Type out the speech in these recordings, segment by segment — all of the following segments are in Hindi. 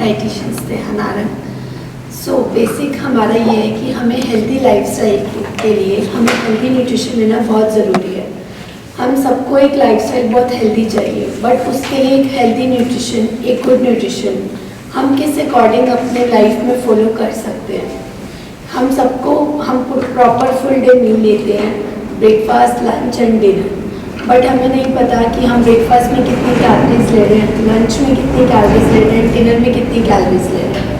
डाइटिशियंस थे हनारन। सो बेसिक हमारा ये है कि हमें हेल्दी लाइफस्टाइल के लिए हमें हेल्दी न्यूट्रिशन लेना बहुत ज़रूरी है। हम सबको एक लाइफस्टाइल बहुत हेल्दी चाहिए, बट उसके लिए एक हेल्दी न्यूट्रिशन, एक गुड न्यूट्रिशन हम किस अकॉर्डिंग अपने लाइफ में फॉलो कर सकते हैं। हम प्रॉपर फुल डे मील लेते हैं, breakfast, lunch and dinner, but हमें नहीं पता कि हम ब्रेकफास्ट में कितनी कैलोरीज ले रहे हैं, लंच में कितनी कैलोरीज ले रहे हैं, डिनर में कितनी कैलोरीज ले रहे हैं।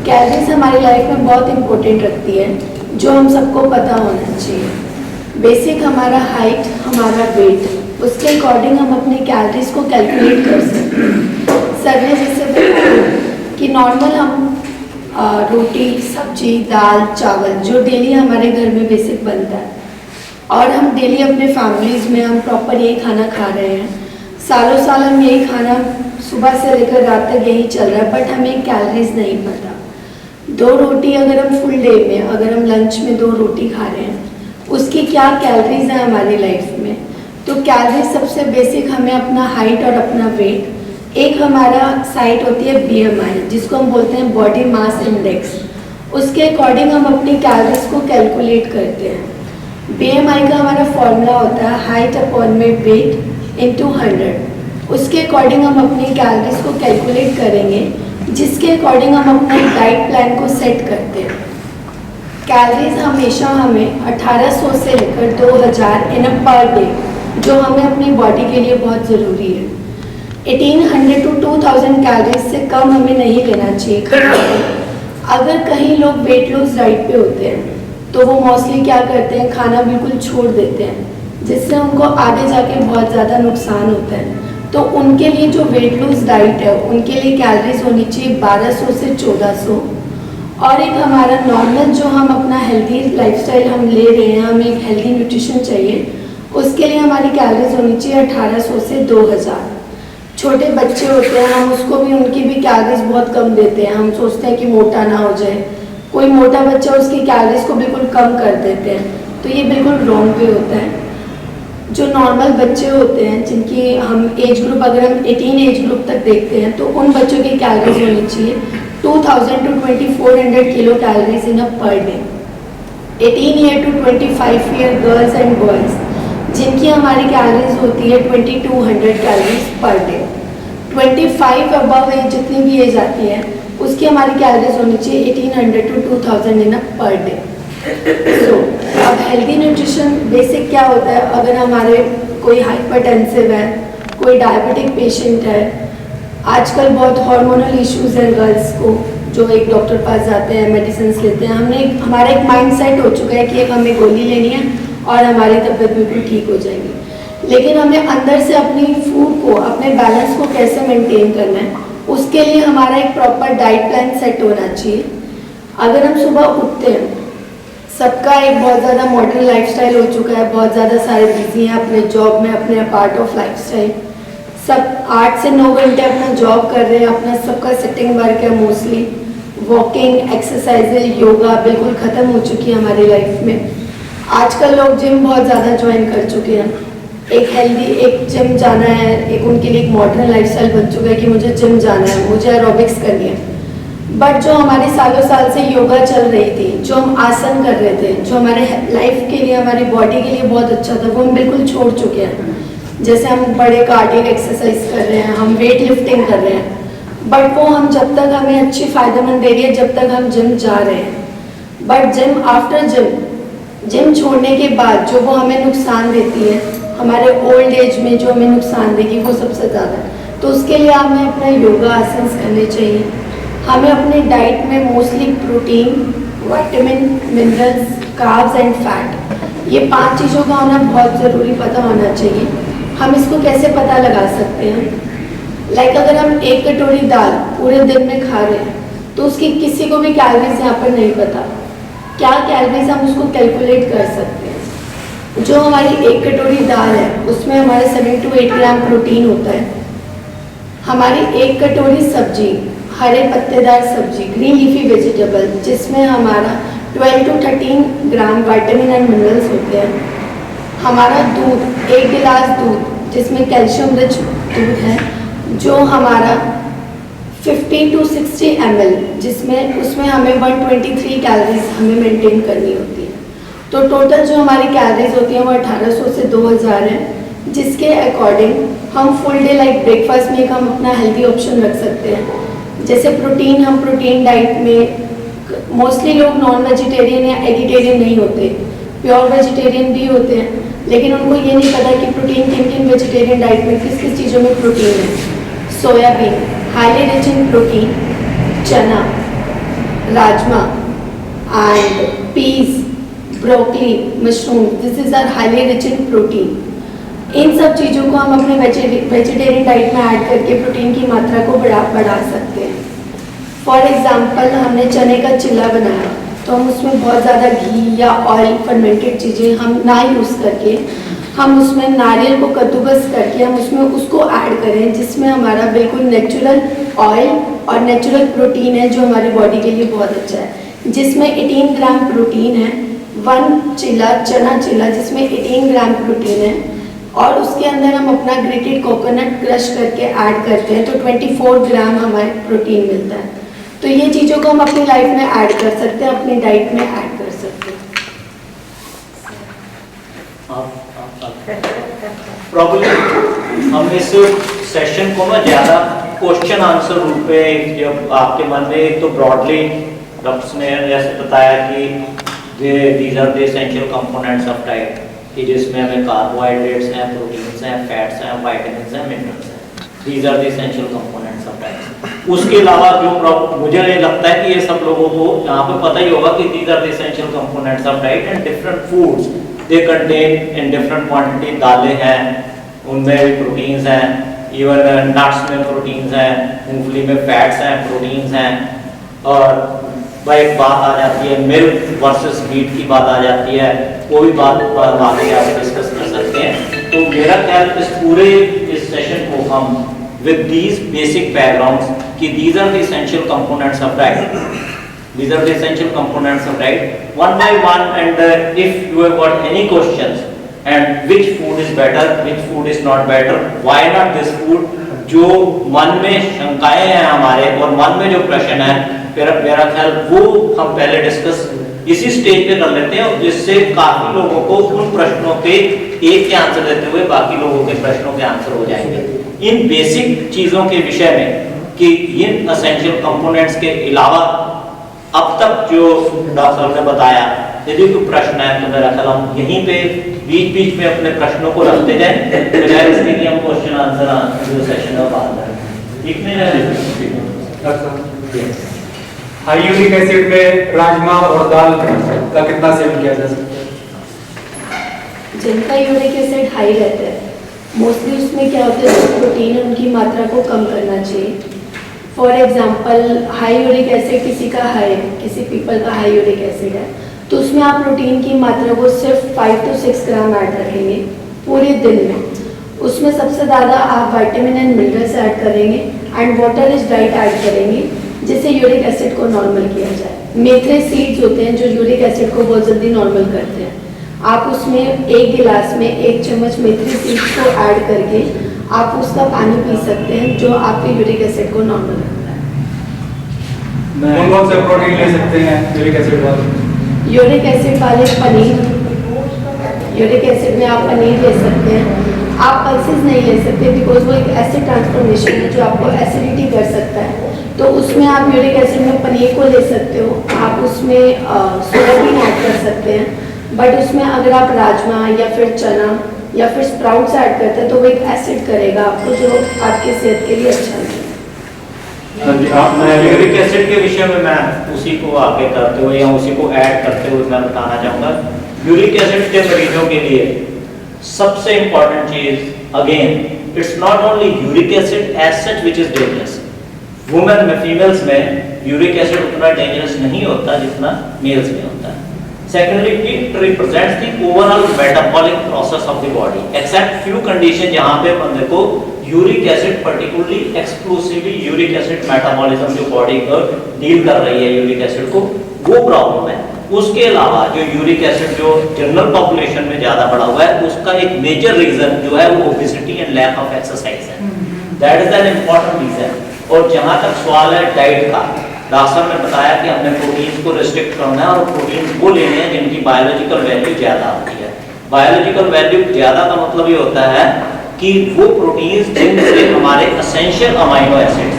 कैलोरीज हमारी लाइफ में बहुत इंपॉर्टेंट रखती है, जो हम सबको पता होना चाहिए। बेसिक हमारा हाइट, हमारा वेट, उसके अकॉर्डिंग हम अपनी कैलोरीज को कैलकुलेट कर सकते हैं। सर ने जैसे बताया कि नॉर्मल हम रोटी, सब्जी, दाल, चावल जो डेली हमारे घर में बेसिक बनता है, और हम डेली अपने फैमिलीज़ में हम प्रॉपर यही खाना खा रहे हैं। सालों साल हम यही खाना सुबह से लेकर रात तक यही चल रहा है, बट हमें कैलोरीज नहीं पता। 2 रोटी अगर हम फुल डे में, अगर हम लंच में 2 रोटी खा रहे हैं, उसकी क्या कैलोरीज हैं हमारी लाइफ में। तो कैलोरीज सबसे बेसिक हमें अपना हाइट और अपना वेट, एक हमारा साइट होती है BMI, जिसको हम बोलते हैं बॉडी मास इंडेक्स, उसके अकॉर्डिंग हम अपनी कैलोरीज को कैलकुलेट करते हैं। BMI का हमारा फॉर्मूला होता है हाइट अपॉन में वेट इंटू 100। उसके अकॉर्डिंग हम अपनी कैलोरीज को कैलकुलेट करेंगे, जिसके अकॉर्डिंग हम अपना डाइट प्लान को सेट करते हैं। कैलोरीज हमेशा हमें 1800 से लेकर 2000 इन अ पर डे, जो हमें अपनी बॉडी के लिए बहुत ज़रूरी है। 1800 to 2000 कैलोरीज से कम हमें नहीं लेना चाहिए। अगर कहीं लोग वेट लॉस डाइट पे होते हैं तो वो मोस्टली क्या करते हैं, खाना बिल्कुल छोड़ देते हैं, जिससे उनको आगे जाके बहुत ज़्यादा नुकसान होता है। तो उनके लिए जो वेट लॉस डाइट है, उनके लिए कैलोरीज होनी चाहिए 1200 से 1400। और एक हमारा नॉर्मल जो हम अपना हेल्दी लाइफस्टाइल हम ले रहे हैं, हमें एक हेल्दी न्यूट्रिशन चाहिए, उसके लिए हमारी कैलोरीज होनी चाहिए 1800 से 2000। छोटे बच्चे होते हैं, हम उसको भी, उनकी भी कैलोरीज बहुत कम देते हैं। हम सोचते हैं कि मोटा ना हो जाए, कोई मोटा बच्चा उसकी कैलोरीज को बिल्कुल कम कर देते हैं, तो ये बिल्कुल रॉन्ग वे होता है। जो नॉर्मल बच्चे होते हैं, जिनकी हम एज ग्रुप, अगर हम 18 एज ग्रुप तक देखते हैं, तो उन बच्चों की कैलोरीज होनी चाहिए 2000 to 2400 kilo calories in a per day. 18 year to 25 year girls and boys, जिनकी हमारी कैलोरीज होती है 2200 calories per day. 25 above as, जितनी भी एज आती है, उसकी हमारी कैलोरीज होनी चाहिए 1800 to 2000 in a per day. सो अब हेल्दी न्यूट्रिशन बेसिक क्या होता है, अगर हमारे कोई हाइपरटेंसिव है, कोई डायबिटिक पेशेंट है, आजकल बहुत हार्मोनल इश्यूज हैं गर्ल्स को, जो एक डॉक्टर पास जाते हैं, मेडिसिन लेते हैं, हमारा एक माइंड सेट हो चुका है कि एक हमें गोली लेनी है और हमारी तबीयत बिल्कुल ठीक हो जाएगी। लेकिन हमें अंदर से अपनी फूड को, अपने बैलेंस को कैसे मेंटेन करना है, उसके लिए हमारा एक प्रॉपर डाइट प्लान सेट होना चाहिए। अगर हम सुबह उठते हैं, सबका एक बहुत ज़्यादा मॉडर्न लाइफस्टाइल हो चुका है, बहुत ज़्यादा सारे बिजी हैं अपने जॉब में, अपने पार्ट ऑफ लाइफस्टाइल, सब 8 से 9 घंटे अपना जॉब कर रहे हैं, अपना सबका सिटिंग वर्क है मोस्टली। वॉकिंग, एक्सरसाइजेज, योगा बिल्कुल ख़त्म हो चुकी है हमारी लाइफ में। आजकल लोग जिम बहुत ज़्यादा ज्वाइन कर चुके हैं, एक हेल्दी, एक जिम जाना है, एक उनके लिए एक मॉडर्न लाइफस्टाइल बन चुका है कि मुझे जिम जाना है, मुझे एरोबिक्स करनी है। बट जो हमारी सालों साल से योगा चल रही थी, जो हम आसन कर रहे थे, जो हमारे लाइफ के लिए, हमारी बॉडी के लिए बहुत अच्छा था, वो हम बिल्कुल छोड़ चुके हैं। जैसे हम बड़े कार्डियक एक्सरसाइज कर रहे हैं, हम वेट लिफ्टिंग कर रहे हैं, बट वो हम जब तक हमें अच्छी फ़ायदेमंद दे रही है जब तक हम जिम जा रहे हैं। बट जिम आफ्टर जिम छोड़ने के बाद जो वो हमें नुकसान देती है, हमारे ओल्ड एज में जो हमें नुकसान देगी, वो सबसे ज़्यादा है। तो उसके लिए हमें अपना योगा आसन करने चाहिए। हमें अपने डाइट में mostly protein, vitamin, minerals, carbs and fat, ये 5 चीज़ों का होना बहुत ज़रूरी पता होना चाहिए। हम इसको कैसे पता लगा सकते हैं, लाइक अगर हम 1 कटोरी दाल पूरे दिन में खा रहे हैं, तो उसकी किसी को भी कैलोरीज यहाँ पर नहीं पता। क्या कैलोरीज हम उसको कैलकुलेट कर सकते हैं। जो हमारी 1 कटोरी दाल है, उसमें हमारे 7 to 8 ग्राम प्रोटीन होता है। हमारी 1 कटोरी सब्जी, हरे पत्तेदार सब्जी, ग्रीन लीफी वेजिटेबल, जिसमें हमारा 12 to 13 gram vitamin and minerals होते हैं। हमारा दूध, 1 गिलास दूध, जिसमें कैल्शियम रिच दूध है, जो हमारा 15 to 60 ml, जिसमें उसमें हमें 123 कैलोरीज हमें मेंटेन करनी होती है। तो टोटल जो हमारी कैलोरीज होती हैं वो 1800 से 2000 है, जिसके अकॉर्डिंग हम फुल डे लाइक ब्रेकफास्ट में हम अपना हेल्दी ऑप्शन रख सकते हैं। जैसे प्रोटीन, हम प्रोटीन डाइट में मोस्टली लोग नॉन वेजिटेरियन या एगिटेरियन नहीं होते, प्योर वेजिटेरियन भी होते हैं, लेकिन उनको ये नहीं पता कि प्रोटीन किन किन वेजिटेरियन डाइट में किस किस चीज़ों में प्रोटीन है। Soybean highly rich in protein, chana, rajma and peas, broccoli, mushroom, this is are highly rich in protein. इन सब चीज़ों को हम अपने वेजिटेरियन डाइट में ऐड करके प्रोटीन की मात्रा को बढ़ा सकते हैं। फॉर एग्जांपल हमने चने का चिल्ला बनाया, तो हम उसमें बहुत ज़्यादा घी या ऑयल फर्मेंटेड चीज़ें हम ना यूज़ करके हम उसमें नारियल को कद्दूकस करके हम उसमें उसको ऐड करें, जिसमें हमारा बिल्कुल नेचुरल ऑयल और नेचुरल प्रोटीन है जो हमारी बॉडी के लिए बहुत अच्छा है, जिसमें 18 ग्राम प्रोटीन है। 1 चिल्ला चना चिल्ला जिसमें 18 ग्राम प्रोटीन है, और उसके अंदर हम अपना ग्रेटेड कोकोनट क्रश करके ऐड करते हैं तो 24 ग्राम हमारे प्रोटीन मिलता है। तो ये चीज़ों को हम अपनी लाइफ में ऐड कर सकते हैं, अपनी डाइट में ऐड कर सकते हैं। प्रॉब्लम हम इस सेशन को ना ज़्यादा क्वेश्चन आंसर रूप में, जब आपके मन में एक तो ब्रॉडली डॉक्टर्स ने जैसे बताया कि these are the essential components of diet, कि जिसमें हमें कार्बोहाइड्रेट्स हैं, प्रोटीन्स हैं, फैट्स हैं, विटामिन्स हैं, मिनरल्स हैं, these are the essential components of diet. उसके अलावा जो मुझे ये लगता है कि ये सब लोगों को यहाँ पे पता ही होगा कि these are the essential components of diet and different foods they contain in different quantity. दालें हैं, उनमें भी प्रोटीन्स हैं, इवन नट्स में प्रोटीन्स हैं, मूंगफली में फैट्स हैं, प्रोटीन्स हैं। और भाई बात आ जाती है मिल्क वर्सेस मीट की बात आ जाती है, वो भी बात आगे आप डिस्कस कर सकते हैं। तो मेरा ख्याल इस पूरे इस सेशन को हम with these basic backgrounds कि these are the essential components of diet, these are the essential components of diet one by one, and if you have got any questions and which food is better, which food is not better, why not this food, जो मन में शंकाएं हैं हमारे और मन में जो प्रश्न है मेरा ख्याल वो हम पहले डिस्कस इसी स्टेज पे कर लेते हैं, जिससे काफी लोगों को उन प्रश्नों के एक के आंसर देते हुए बाकी लोगों के प्रश्नों के आंसर हो जाएंगे इन बेसिक चीजों के विषय में, कि इन एसेंशियल कंपोनेंट्स के अलावा अब तक जो डॉक्टर साहब ने बताया, यदि कोई प्रश्न है तो मेरा ख्याल हम यहीं पे बीच बीच में अपने प्रश्नों को रखते जाएं, बजाय इसके कि हम क्वेश्चन आंसर जो सेशन है बात करें। ठीक नहीं है? हाई यूरिक एसिड में राजमा और दाल का कितना सेवन किया जा सकता है? जिनका यूरिक एसिड हाई रहता है मोस्टली उसमें क्या होता है, जो प्रोटीन है उनकी मात्रा को कम करना चाहिए। For example high uric acid किसी का हाई है, किसी पीपल का हाई यूरिक एसिड है, तो उसमें आप प्रोटीन की मात्रा को सिर्फ 5 to 6 ग्राम ऐड रखेंगे पूरे दिन में। उसमें सबसे ज़्यादा आप विटामिन एंड मिनरल्स ऐड करेंगे and water rich diet add करेंगे, जिससे यूरिक एसिड को नॉर्मल किया जाए। मेथरे सीड्स होते हैं जो यूरिक एसिड को बहुत जल्दी नॉर्मल करते हैं। आप उसमें 1 गिलास में 1 चम्मच मेथरे सीड्स को ऐड करके आप उसका पानी पी सकते हैं, जो आपके यूरिक एसिड को नॉर्मल रखता है। कौन-कौन से प्रोटीन ले सकते हैं यूरिक एसिड वाले? यूरिक एसिड वाले पनीर, यूरिक एसिड में आप पनीर ले सकते हैं। आप पल्सेस नहीं ले सकते बिकॉज वो एक एसिड ट्रांसफॉर्मेशन है जो आपको एसिडिटी कर सकता है, तो उसमें आप यूरिक एसिड में पनीर को ले सकते हो, आप उसमें सोयाबीन ऐड कर सकते हैं, बट उसमें अगर आप राजमा या फिर चना या फिर स्प्राउट्स ऐड करते हैं तो वो एक एसिड करेगा आपको, जो आपके सेहत के लिए अच्छा नहीं है। यूरिक एसिड के विषय में मैं उसी को आगे करते हुए या उसी को ऐड करते हुए मैं बताना चाहूँगा, यूरिक एसिड के मरीजों के लिए सबसे इम्पोर्टेंट चीज again, it's not only uric acid as such which is dangerous. Women में, फीमेल्स में यूरिक एसिड उतना डेंजरस नहीं होता जितना मेल्स में होता है। Secondly, it represents the overall metabolic process of the body, except few conditions जहाँ पे बंदे को uric acid particularly exclusively uric acid metabolism जो बॉडी को डील कर रही है यूरिक एसिड को, वो प्रॉब्लम है। उसके अलावा जो यूरिक एसिड जो जनरल पॉपुलेशन में ज्यादा बढ़ा हुआ है, उसका एक मेजर रीजन जो है वो obesity and lack of exercise है। That is an important reason. और जहाँ तक सवाल है डाइट का, डॉक्टर साहब ने बताया कि हमने प्रोटीन को रिस्ट्रिक्ट करना है और प्रोटीन वो लेने हैं जिनकी बायोलॉजिकल वैल्यू ज़्यादा होती है। बायोलॉजिकल वैल्यू ज़्यादा का मतलब ये होता है कि वो प्रोटीन्स जिनसे हमारे एसेंशियल अमाइनो एसिड्स,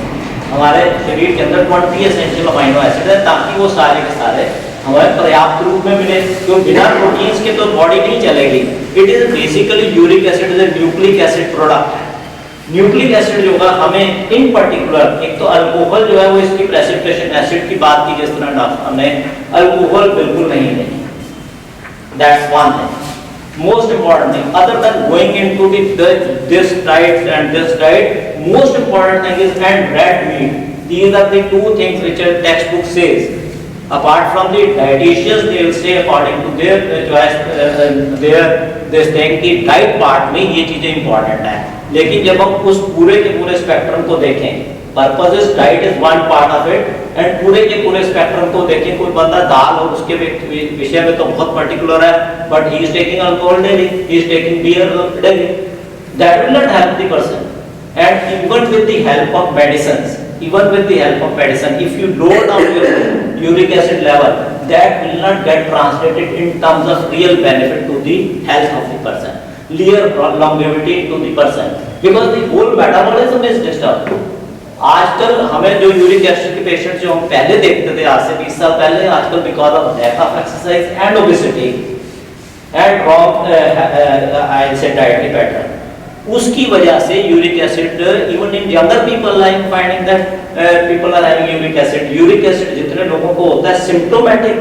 हमारे शरीर के अंदर 20 एसेंशियल अमाइनो एसिड है, ताकि वो सारे के सारे हमें पर्याप्त रूप में मिले। क्यों बिना प्रोटीन्स के तो बॉडी नहीं चलेगी। It is basically uric acid is a nucleic acid product. Nucleic acid जो होगा हमें इन पर्टिकुलर, एक तो अल्कोहल जो है वो इसकी प्रेसिपिटेशन एसिड की बात की जिस तरह डॉक्टर ने, अल्कोहल बिल्कुल नहीं लेनी। That's one thing. Most important thing, other than going into this diet and this diet, most important thing is and red meat. These are the two things which a textbook says. Apart from the dietitians, they will say according to their choice, this thing कि diet part में ये चीजें important है। लेकिन जब हम उस पूरे के पूरे स्पेक्ट्रम को देखें, purpose is diet is one part of it, and पूरे के पूरे स्पेक्ट्रम को देखें। कोई बंदा दाल और उसके विषय में तो बहुत पर्टिकुलर है, but he is taking alcohol daily, he is taking beer daily, that will not help the person. And even with the help of medicine, even with the help of medicine, if you lower down your uric acid level, that will not get translated in terms of real benefit to the health of the person, real longevity to the person, because the whole metabolism is disturbed. आजकल हमें जो यूरिक एसिड के पेशेंट जो हम पहले देखते थे आज से 20 साल पहले, आजकल because of lack of exercise and obesity and wrong I say dietary pattern, उसकी वजह से uric acid even in younger people I am finding that people are having uric acid. Uric acid जितने लोगों को होता है सिम्प्टोमेटिक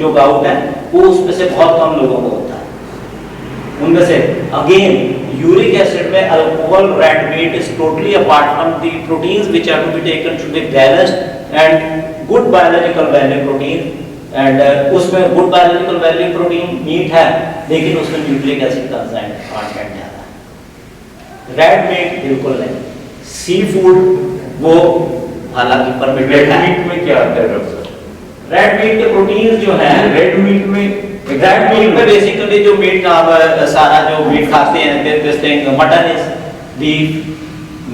जो गाउट है वो उसमें से बहुत कम लोगों को होता है। उनमें से अगेन यूरिक एसिड में alcohol, red meat is totally apart from the proteins which are to be taken should be balanced and good biological value protein, and उसमें good biological value protein meat है, लेकिन उसमें न्यूक्लिक एसिड कंटेंट ज्यादा। रेड मीट बिल्कुल नहीं। सी फूड वो हालांकि परमिटेड है। मीट में क्या आता है डॉक्टर? रेड मीट के प्रोटीन्स जो हैं, रेड मीट में बेसिकली जो मीट सारा जो मीट खाते हैं, this thing mutton is beef,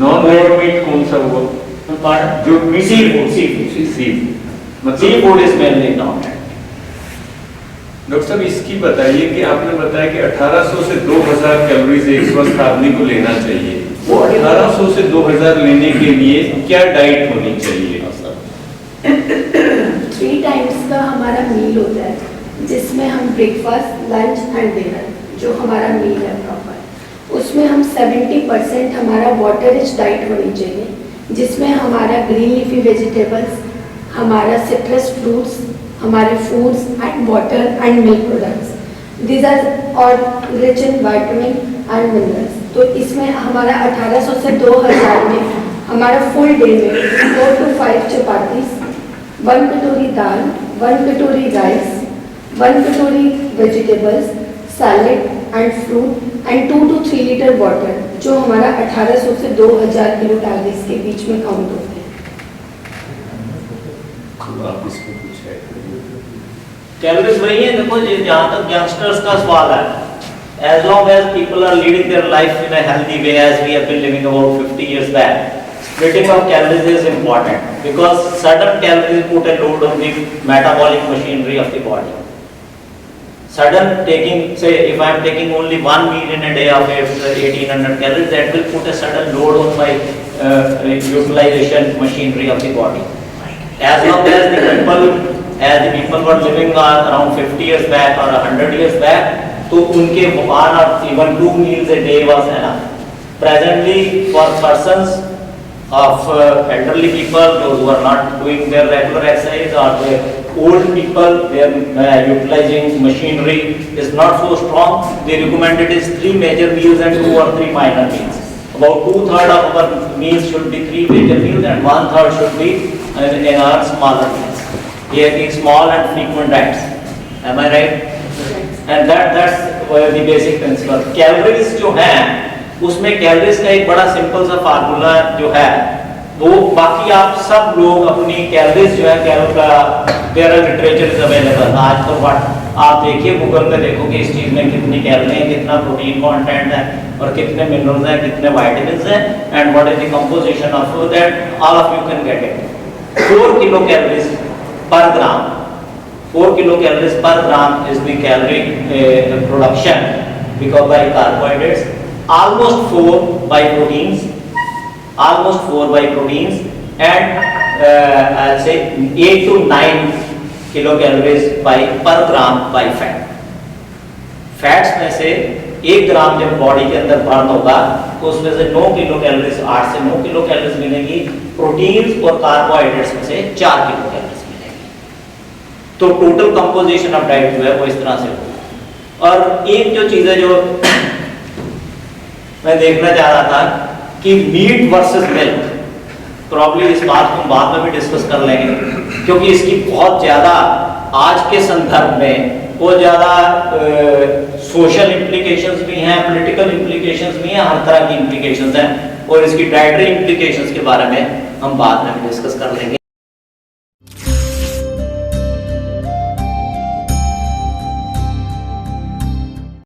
non red meat कौन सा हुआ? जो सी फूड मतलब is mainly non red. Doctor साहब इसकी बताइए कि आपने बताया कि 1800 से 2000 कैलोरीज एक स्वस्थ आदमी को लेना चाहिए। वो 1800 से 2000 लेने के लिए क्या डाइट होनी चाहिए? 3 टाइम्स का हमारा मील होता है, जिसमें हम ब्रेकफास्ट, लंच एंड डिनर जो हमारा मील है प्रॉपर, उसमें हम 70% हमारा वाटर रिच डाइट होनी चाहिए, जिसमें हमारा ग्रीन लीफी वेजिटेबल्स, हमारा सिट्रस फ्रूट्स, हमारे foods and water and milk products, these are और rich in vitamin and minerals. तो इसमें हमारा 1800 से 2000 में हमारा फुल डे में 4 to 5 चपातीस, 1 कटोरी दाल, 1 कटोरी राइस, 1 कटोरी vegetables, salad and fruit and 2 to 3 litre water, जो हमारा 1800 से 2000 किलो कैलोरीज के बीच में काउंट होते हैं। आप इसमें कुछ है? कैलोरीज वही है। देखो जहाँ तक यंगस्टर्स का सवाल है, as long as people are leading their life in a healthy way as we have been living about 50 years back, splitting of calories is important because certain calories put a load on the metabolic machinery of the body. Sudden taking, say if I am taking only one meal in a day of 1800 calories, that will put a sudden load on my utilization machinery of the body. As long as the people were living around 50 years back or 100 years back, तो उनके 1 or even 2 meals a day was enough. Presently, for persons of elderly people, those who are not doing their regular exercise, or the old people, their utilizing machinery is not so strong. The recommended is 3 major meals and 2 or 3 minor meals. About 2/3 of our meals should be 3 major meals and 1/3 should be in our smaller meals. Here the small and frequent diets. Am I right? And that's the basic principle. Calories जो हैं, उसमें कैलोरीज का एक बड़ा सिंपल सा फार्मूला जो है, वो बाकी आप सब लोग अपनी कैलोरीज जो है, कैलोरी का देयर लिटरेचर इज अवेलेबल आजकल व्हाट आप देखिए गूगल पे देखो कि इस चीज़ में कितनी कैलोरी है, कितना प्रोटीन कंटेंट है और कितने मिनरल्स हैं, कितने विटामिन्स हैं, and what is the composition of that, all of you can get it. 4 kilo calories पर ग्राम, 4 किलो कैलोरीज पर ग्राम is the calorie production because by carbohydrates, almost 4 by proteins, and I'll say 8 to 9 kilocalories by per gram by fat। Fats में से 1 ग्राम जब बॉडी के अंदर बर्न होगा तो उसमें से 9 किलो कैलोरीज, 8 से 9 किलो कैलोरीज मिलेगी, प्रोटीन्स और कार्बोहाइड्रेट्स में से 4 किलो कैलोरीज मिलेगी। तो टोटल कंपोजिशन ऑफ डाइट जो है वो इस तरह से होगा। और एक जो चीज़ है जो मैं देखना चाह रहा था कि मीट वर्सेस मिल्क, प्रॉब्ली इस बात को हम बाद में भी डिस्कस कर लेंगे, क्योंकि इसकी बहुत ज़्यादा आज के संदर्भ में बहुत ज़्यादा सोशल इम्प्लीकेशंस भी हैं, पॉलिटिकल इम्प्लीकेशंस भी हैं, हर तरह की इम्प्लीकेशंस हैं, और इसकी डाइटरी इम्प्लीकेशंस के बारे में हम बाद में भी डिस्कस कर लेंगे।